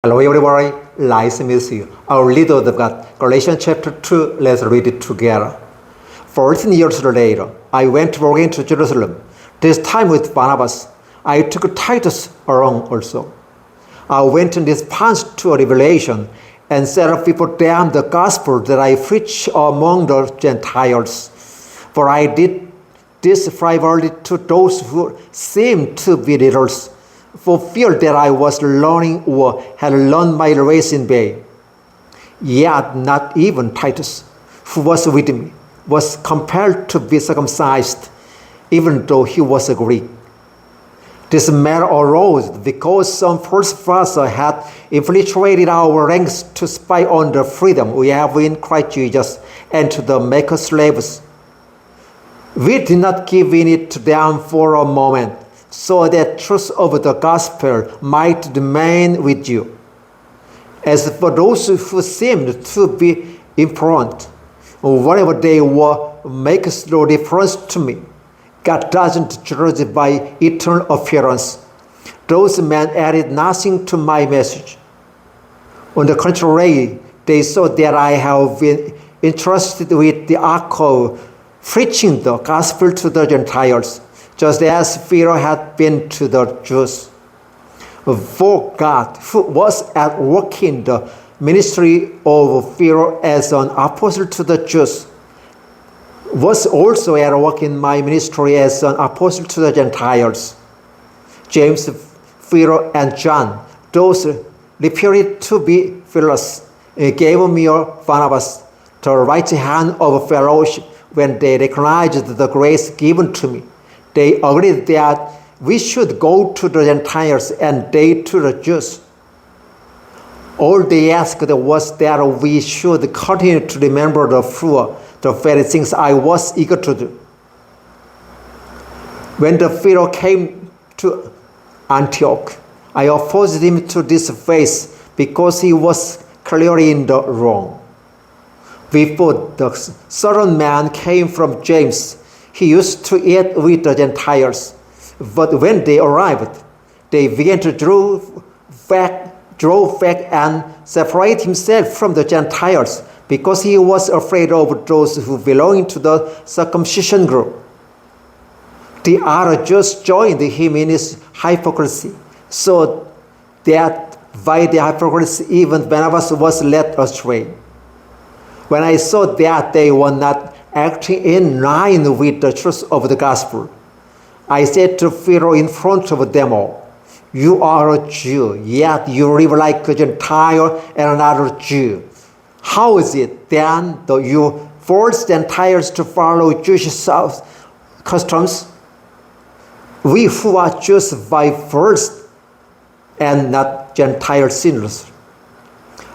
Hello everybody, 라이프스타트. Our leader of God, Galatians chapter 2, let's read it together. 14 years later, I went again to Jerusalem, this time with Barnabas. I took Titus along also. I went in response to a revelation and set up before them the gospel that I preach among the Gentiles. For I did this privately to those who seemed to be leaders, for fear that I was learning or had learned my race in vain. Yet not even Titus, who was with me, was compelled to be circumcised, even though he was a Greek. This matter arose because some false prophet had infiltrated our ranks to spy on the freedom we have in Christ Jesus and to make us slaves. We did not give in it to them for a moment, so that truth of the gospel might remain with you. As for those who seemed to be imprudent, whatever they were makes no difference to me. God doesn't judge by eternal appearance. Those men added nothing to my message. On the contrary, they saw that I have been entrusted with the ark of preaching the gospel to the Gentiles, just as Pharaoh had been to the Jews. For God, who was at work in the ministry of Pharaoh as an apostle to the Jews, was also at work in my ministry as an apostle to the Gentiles. James, Pharaoh, and John, those reputed to be fellows, gave me Barnabas, the right hand of fellowship, when they recognized the grace given to me. They agreed that we should go to the Gentiles and they to the Jews. All they asked was that we should continue to remember the fruit, the very things I was eager to do. When the Pharaoh came to Antioch, I opposed him to this face because he was clearly in the wrong. Before the certain man came from James, he used to eat with the Gentiles. But when they arrived, they began to draw back and separate himself from the Gentiles because he was afraid of those who belonged to the circumcision group. The other Jews joined him in his hypocrisy, so that by the hypocrisy even Barnabas was led astray. When I saw that they were not acting in line with the truth of the gospel, I said to Pharaoh in front of them all, "You are a Jew, yet you live like a Gentile and another Jew. How is it then that you force Gentiles to follow Jewish customs? We who are Jews by birth and not Gentile sinners.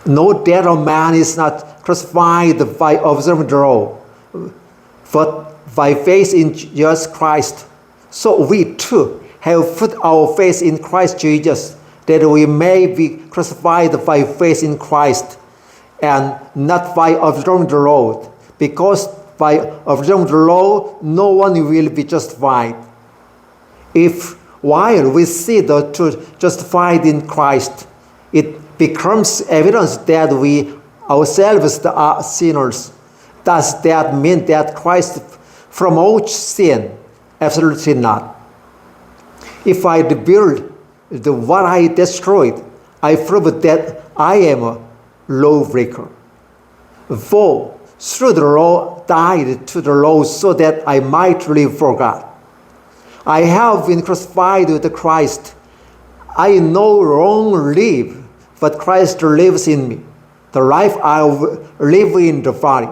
Know that a man is not crucified by observing the law, but by faith in Jesus Christ. So we too have put our faith in Christ Jesus, that we may be crucified by faith in Christ, and not by observing the law, because by observing the law no one will be justified. If while we see the truth justified in Christ, it becomes evidence that we ourselves are sinners, does that mean that Christ promotes sin? Absolutely not. If I rebuild what I destroyed, I prove that I am a lawbreaker. For through the law died to the law so that I might live for God. I have been crucified with Christ. I no longer live, but Christ lives in me. The life I live in the body,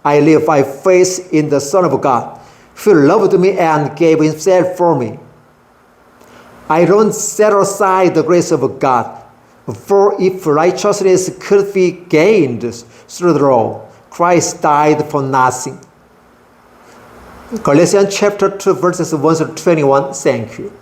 I live by faith in the Son of God, who loved me and gave himself for me. I don't set aside the grace of God, for if righteousness could be gained through the law, Christ died for nothing. Galatians chapter 2 verses 1 to 21. Thank you.